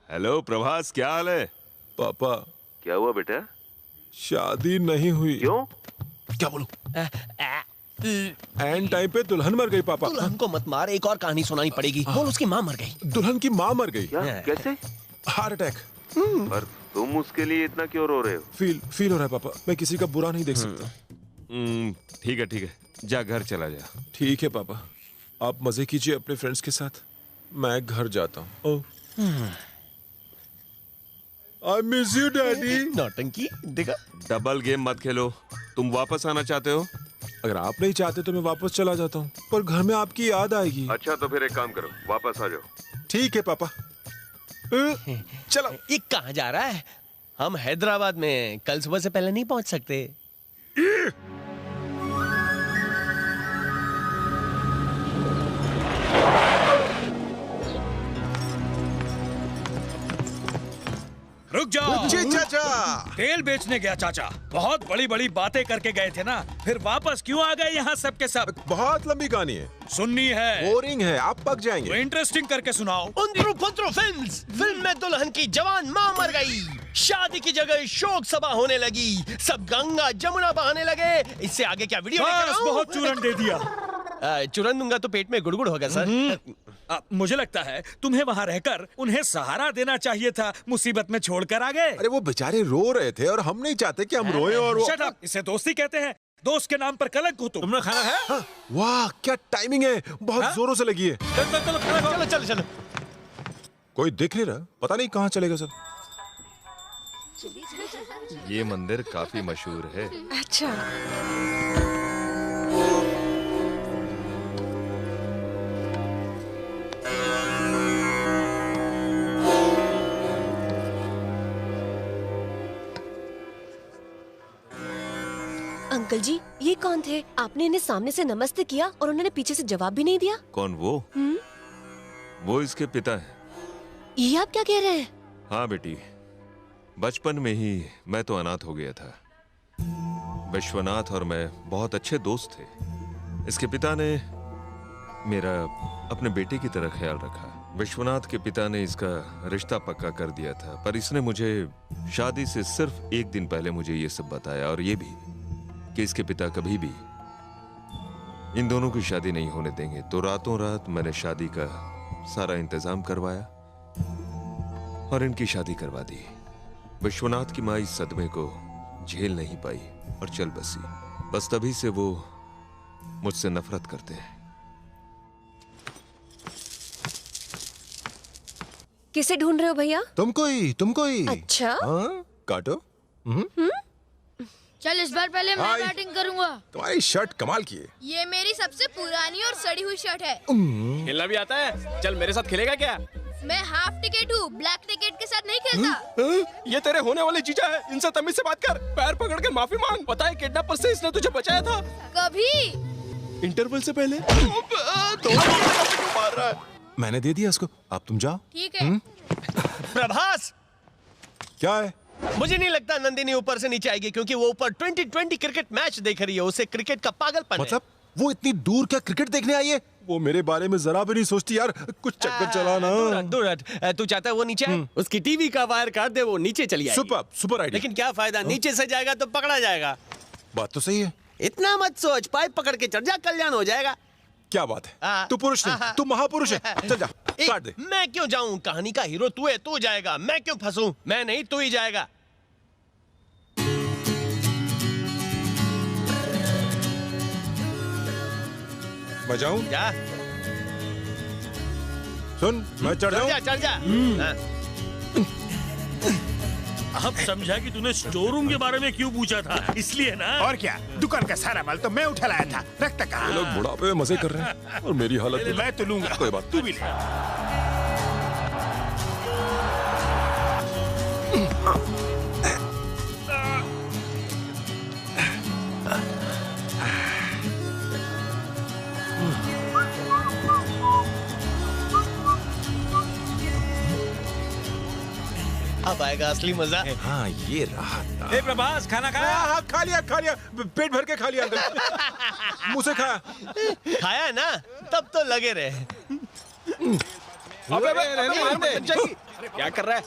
Hello Prabhas, क्या हाल है? पापा, क्या हुआ बेटा? शादी नहीं हुई। क्यों? क्या बोलूं? एंड टाइम पे दुल्हन मर गई पापा। दुल्हन को मत मार, एक और कहानी सुनानी पड़ेगी। बोल, उसकी माँ मर गई। दुल्हन की माँ मर गई। क्या? कैसे? Heart attack. पर तुम उसके लिए इतना क्यों रो रहे हो? फील हो रहा है पापा, मैं किसी का बुरा नहीं देख सकता। ठीक है ठीक है, जा घर चला जा। ठीक है पापा, आप मजे कीजिए अपने फ्रेंड्स के साथ, मैं घर जाता हूँ। I miss you daddy. नौटंकी देखा। डबल गेम मत खेलो। तुम वापस आना चाहते हो? अगर आप नहीं चाहते तो मैं वापस चला जाता हूँ, पर घर में आपकी याद आएगी। अच्छा तो फिर एक काम करो, वापस आ जाओ। ठीक है पापा। चलो। ये कहाँ जा रहा है? हम हैदराबाद में कल सुबह से पहले नहीं पहुंच सकते। रुक जाओ। जी चाचा। तेल बेचने गया चाचा, बहुत बड़ी बड़ी बातें करके गए थे ना, फिर वापस क्यों आ गए यहाँ सब के सब? बहुत लंबी कहानी है, सुननी है? बोरिंग है, आप पक तो जाएंगे। इंटरेस्टिंग करके सुनाओ। फिल्म में दुल्हन की जवान माँ मर गई, शादी की जगह शोक सभा होने लगी, सब गंगा जमुना बहाने लगे। इससे आगे क्या वीडियो लेकर बस आऊं? बहुत चूरन दे दिया। चूरन दूंगा तो पेट में गुड़गुड़ होगा सर। मुझे लगता है तुम्हें वहाँ रहकर उन्हें सहारा देना चाहिए था, मुसीबत में छोड़कर आ गए। अरे वो बेचारे रो रहे थे और हम नहीं चाहते कि हम रोएं और वो। शट अप, इसे दोस्ती कहते हैं। दोस्त के नाम पर कलंक हो तुम। तुमने खाना है? हाँ, वाह क्या टाइमिंग है, बहुत जोरों से लगी है। चलो चलो चलो। कोई दिख नहीं रहा, पता नहीं कहाँ चलेगा सब। ये मंदिर काफी मशहूर है। अच्छा, अंकल जी, ये कौन थे? आपने इन्हें सामने से नमस्ते किया और उन्होंने पीछे से जवाब भी नहीं दिया। कौन वो? वो इसके पिता हैं। ये आप क्या कह रहे हैं? हाँ बेटी, बचपन में ही मैं तो अनाथ हो गया था। विश्वनाथ और मैं बहुत अच्छे दोस्त थे। इसके पिता ने मेरा अपने बेटे की तरह ख्याल रखा। विश्वनाथ के पिता ने इसका रिश्ता पक्का कर दिया था, पर इसने मुझे शादी से सिर्फ एक दिन पहले मुझे ये सब बताया, और ये भी कि इसके पिता कभी भी इन दोनों की शादी नहीं होने देंगे। तो रातों रात मैंने शादी का सारा इंतजाम करवाया और इनकी शादी करवा दी। विश्वनाथ की माँ इस सदमे को झेल नहीं पाई और चल बसी। बस तभी से वो मुझसे नफरत करते हैं। किसे ढूंढ रहे हो भैया? तुमको ही। अच्छा। हाँ, काटो। चल इस बार पहले मैं हाय। बैटिंग करूंगा। तुम्हारी शर्ट कमाल की है। ये मेरी सबसे पुरानी और सड़ी हुई शर्ट है। खेलना भी आता है? चल मेरे साथ खेलेगा क्या? मैं हाफ टिकट हूँ, ब्लैक टिकट के साथ नहीं खेलता। ये तेरे होने वाले जीजा है, इनसे तमीज से बात कर। पैर पकड़ के माफी मांग। पता है किडनैपर से इसने तुझे बचाया था कभी? इंटरवल से पहले। तो मार रहा है। मैंने दे दिया उसको, अब तुम जाओ। ठीक है। प्रभास, क्या है? मुझे नहीं लगता नंदिनी ऊपर से नीचे आएगी, क्योंकि वो ऊपर 2020 क्रिकेट मैच देख रही है। उसे क्रिकेट का पागलपन है। मतलब वो इतनी दूर क्या क्रिकेट देखने आई है? वो मेरे बारे में जरा भी नहीं सोचती यार। कुछ चक्कर चलाना। दूर हट। तू चाहता है वो नीचे आए? उसकी टीवी का वायर काट दे, वो नीचे चली आएगी। Super idea. लेकिन क्या फायदा, नीचे से जाएगा तो पकड़ा जाएगा। बात तो सही है। इतना मत सोच, पाइप पकड़ के चढ़ जा, कल्याण हो जाएगा। क्या बात है, तू पुरुष नहीं, तू महापुरुष है। चल जा, काट दे। मैं क्यों जाऊं? कहानी का हीरो तू है, तू जाएगा। मैं क्यों फंसूं? मैं नहीं, तू ही जाएगा। मैं जाऊं? जा। सुन, मैं चढ़ जाऊं? चढ़ जा। हाँ। अब समझा कि तूने स्टोर रूम के बारे में क्यों पूछा था, इसलिए ना। और क्या, दुकान का सारा माल तो मैं उठा लाया था। रखता कहाँ? ये लोग बुढ़ापे में मजे कर रहे हैं और मेरी हालत मैं तो लूंगा। कोई बात, तू भी ले। अब आएगा असली मजा। हाँ ये रहा था। हे प्रभास, खाना खाया? हाँ, खा लिया, पेट भर के खा लिया अंकल। मुंह से खाया। खाया ना, तब तो लगे रहे। अबे रहने दे। क्या कर रहा है?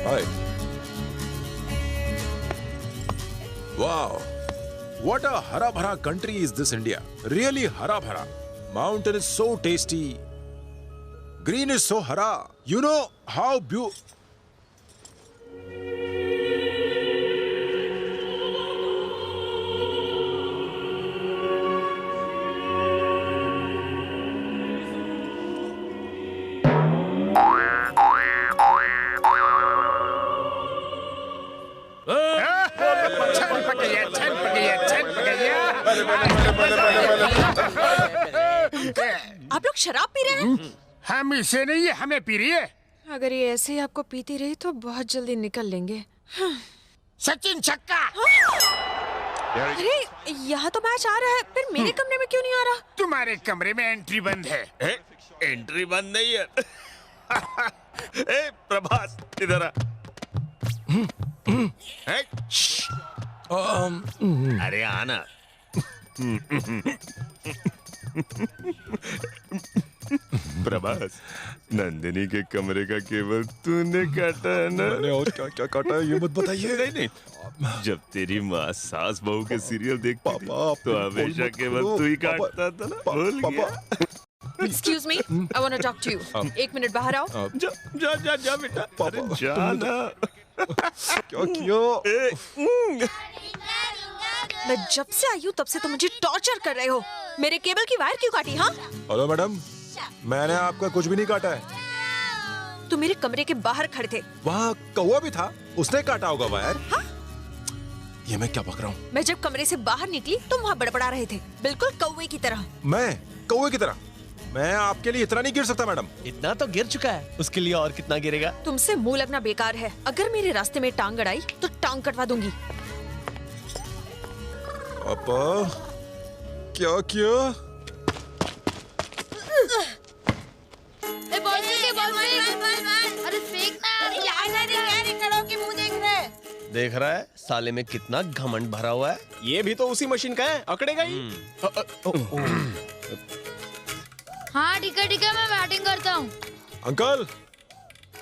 Hi. Wow. What a hara bhara country is this India. Really hara bhara. Mountain is so tasty. Green is so hara. You know how beautiful. आप लोग शराब पी रहे हैं? हम इसे नहीं है, हमें पी रही है। अगर ये ऐसे ही आपको पीती रही तो बहुत जल्दी निकल लेंगे। सचिन छक्का। अरे यहाँ तो मैच आ रहा है, फिर मेरे कमरे में क्यों नहीं आ रहा? तुम्हारे कमरे में एंट्री बंद है। एंट्री बंद नहीं है। ए प्रभास इधर आ। अरे आना। प्रभास, नंदिनी के कमरे का केबल तूने काटा है ना? मैंने और क्या क्या काटा है ये मत बताइए। नहीं, जब तेरी माँ सास बहू के सीरियल देखती थी, तो हमेशा केबल तू ही काटता था ना? भूल गया? Excuse me, I want to talk to you. 1 minute बाहर आओ। जा जा जा जा बेटा। अरे जा ना। क्या किया? मैं जब से आई हूँ तब से तो मुझे टॉर्चर कर रहे हो। मेरे केबल की वायर क्यों काटी? हाँ, हेलो मैडम, मैंने आपका कुछ भी नहीं काटा है। तुम मेरे कमरे के बाहर खड़े थे। वहाँ कौवा भी था, उसने काटा होगा वायर। हाँ? ये मैं क्या पक रहा हूँ? मैं जब कमरे से बाहर निकली तुम वहाँ बड़बड़ा रहे थे, बिल्कुल कौवे की तरह। मैं कौवे की तरह? मैं आपके लिए इतना नहीं गिर सकता मैडम। इतना तो गिर चुका है, उसके लिए और कितना गिरेगा? तुमसे मुंह लगना बेकार है। अगर मेरे रास्ते में टांग अड़ाई तो टांग कटवा दूंगी। पापा, क्या किया? अरे फेंक ना। देख रहा है साले में कितना घमंड भरा हुआ है। ये भी तो उसी मशीन का है, अकड़ेगा ही। हाँ ठीक है, मैं बैटिंग करता हूँ। अंकल।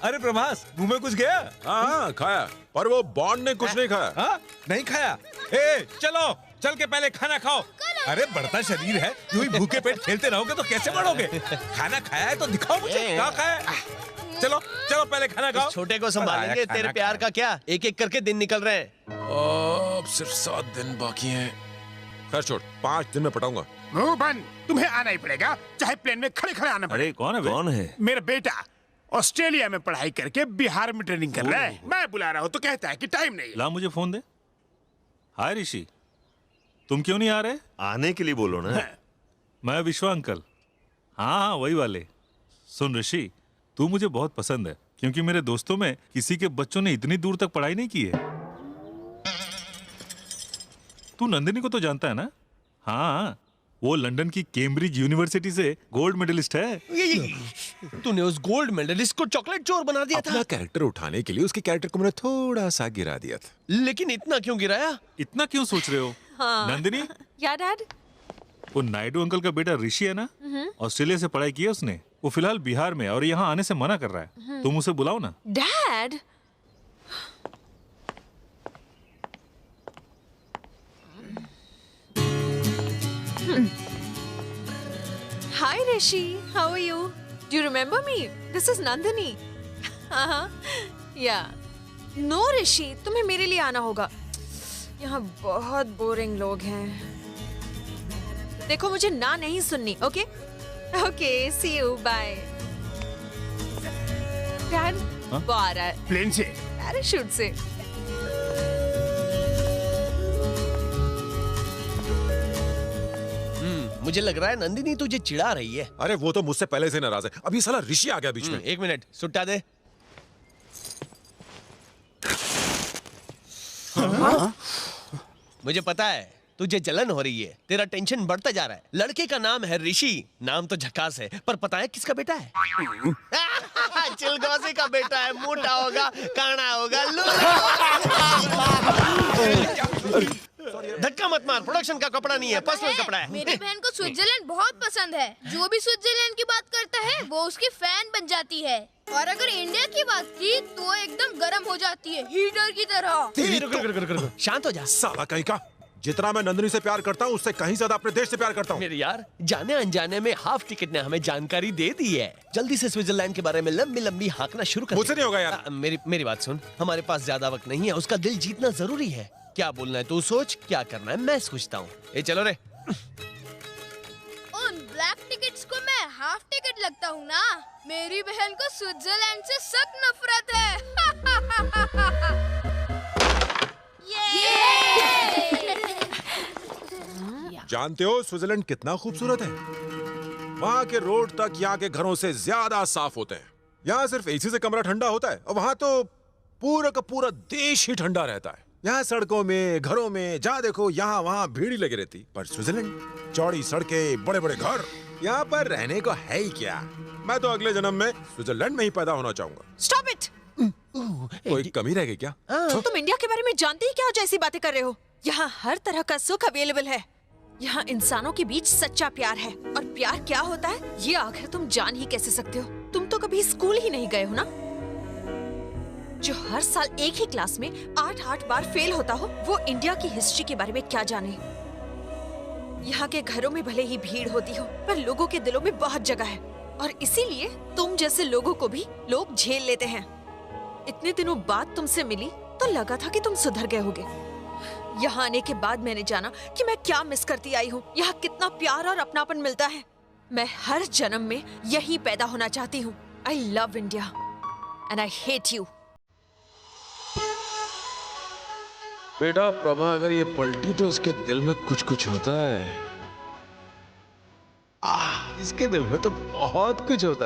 अरे प्रभास, मुंह में कुछ गया? हाँ खाया, पर वो बॉन्ड ने कुछ नहीं खाया। हाँ नहीं खाया? ए चलो, चल के पहले खाना खाओ। अरे बढ़ता शरीर है, यूं ही भूखे पेट खेलते रहोगे तो कैसे बढ़ोगे? खाना खाया है तो दिखाओ मुझे, क्या खाया है? चलो चलो पहले खाना खाओ। छोटे को संभालेंगे, तेरे प्यार का क्या? एक एक करके दिन निकल रहे हैं। अब सिर्फ 7 दिन बाकी हैं। खैर छोड़, 5 दिन में पटाऊंगा। मुंह बंद, तुम्हें आना ही पड़ेगा, चाहे प्लेन में खड़े खड़े आना पड़े। अरे कौन है बे? कौन है? मेरा बेटा ऑस्ट्रेलिया में पढ़ाई करके बिहार में ट्रेनिंग कर रहा है। मैं बुला रहा हूँ तो कहता है कि टाइम नहीं है। ला मुझे फोन दे। हाय ऋषि, तुम क्यों नहीं आ रहे? आने के लिए बोलो ना। मैं विश्वा अंकल। हाँ हाँ वही वाले। सुन ऋषि, तू मुझे बहुत पसंद है, क्योंकि मेरे दोस्तों में किसी के बच्चों ने इतनी दूर तक पढ़ाई नहीं की है। तू नंदिनी को तो जानता है ना? हाँ, वो लंदन की कैम्ब्रिज यूनिवर्सिटी से गोल्ड मेडलिस्ट है। तूने उस गोल्ड मेडलिस्ट को चॉकलेट चोर बना दिया था। अपना कैरेक्टर उठाने के लिए उसके कैरेक्टर को मैंने थोड़ा सा गिरा दिया था। लेकिन इतना क्यों गिराया? इतना क्यों सोच रहे हो? हाँ। नंदिनी, या डैड? वो नायडू अंकल का बेटा ऋषि है ना, ऑस्ट्रेलिया से पढ़ाई की है उसने। वो फिलहाल बिहार में और यहाँ आने से मना कर रहा है। तुम उसे बुलाओ ना। Dad? Hi Rishi, how are you? Do you remember me? This is Nandini. Yeah. No Rishi, तुम्हें मेरे लिए आना होगा। यहाँ बहुत बोरिंग लोग हैं। देखो मुझे ना नहीं सुननी, okay? Okay, see you, bye. Dad, वो आ रहा है। प्लेन से? पैराशूट से। मुझे लग रहा है नंदिनी तुझे चिढ़ा रही है। अरे वो तो मुझसे पहले से नाराज है। अभी साला ऋषि आ गया बीच में। 1 मिनट, सुट्टा दे। मुझे पता है तुझे जलन हो रही है, तेरा टेंशन बढ़ता जा रहा है। लड़के का नाम है ऋषि, नाम तो झकास है, पर पता है किसका बेटा है? चिलगोजे का बेटा है, मोटा होगा, काना होगा, धक्का मत मार, प्रोडक्शन का कपड़ा नहीं है, पर्सनल कपड़ा है। मेरी बहन को स्विट्जरलैंड बहुत पसंद है। जो भी स्विट्जरलैंड की बात करता है वो उसकी फैन बन जाती है, और अगर इंडिया की बात की तो एकदम गर्म हो जाती है, हीटर की तरह। शांत हो जा। साला कहीं का, जितना मैं नंदनी से प्यार करता हूँ उससे कहीं ज्यादा अपने देश से प्यार करता हूँ। मेरे यार, जाने अनजाने में हाफ टिकट ने हमें जानकारी दे दी है। जल्दी से स्विट्जरलैंड के बारे में लंबी लंबी हाँकना शुरू कर। मुझसे नहीं होगा यार। मेरी बात सुन, हमारे पास ज्यादा वक्त नहीं है, उसका दिल जीतना जरूरी है। क्या बोलना है तू सोच, क्या करना है मैं सोचता हूँ। ए चलो रे। उन ब्लैक टिकट्स को मैं हाफ टिकट लगता हूँ ना। मेरी बहन को स्विट्जरलैंड से सख्त नफरत है। जानते हो स्विट्जरलैंड कितना खूबसूरत है? वहाँ के रोड तक यहाँ के घरों से ज्यादा साफ होते हैं। यहाँ सिर्फ एसी से कमरा ठंडा होता है और वहाँ तो पूरा का पूरा देश ही ठंडा रहता है। यहाँ सड़कों में, घरों में जहाँ देखो यहाँ वहाँ भीड़ ही लगी रहती। पर स्विट्जरलैंड, चौड़ी सड़कें, बड़े बड़े घर, यहाँ पर रहने को है ही क्या। मैं तो अगले जन्म में स्विट्जरलैंड में ही पैदा होना चाहूंगा। Stop it. कोई कमी रह गई क्या? तुम इंडिया के बारे में जानते ही क्या हो, जैसी बातें कर रहे हो। यहाँ हर तरह का सुख अवेलेबल है। यहाँ इंसानों के बीच सच्चा प्यार है, और प्यार क्या होता है ये आखिर तुम जान ही कैसे सकते हो? तुम तो कभी स्कूल ही नहीं गए हो ना। जो हर साल एक ही क्लास में 8-8 बार फेल होता हो, वो इंडिया की हिस्ट्री के बारे में क्या जाने। यहाँ के घरों में भले ही भीड़ होती हो, पर लोगों के दिलों में बहुत जगह है, और इसीलिए तुम जैसे लोगों को भी लोग झेल लेते हैं। इतने दिनों बाद तुमसे मिली तो लगा था कि तुम सुधर गए होगे। यहाँ आने के बाद मैंने जाना कि मैं क्या मिस करती आई हूँ। यहाँ कितना प्यार और अपनापन मिलता है। मैं हर जन्म में यहीं पैदा होना चाहती हूँ। I love India and I hate you. बेटा प्रभा अगर ये पलटी तो उसके दिल में कुछ कुछ होता है। इसके दिल में तो बहुत कुछ होता है।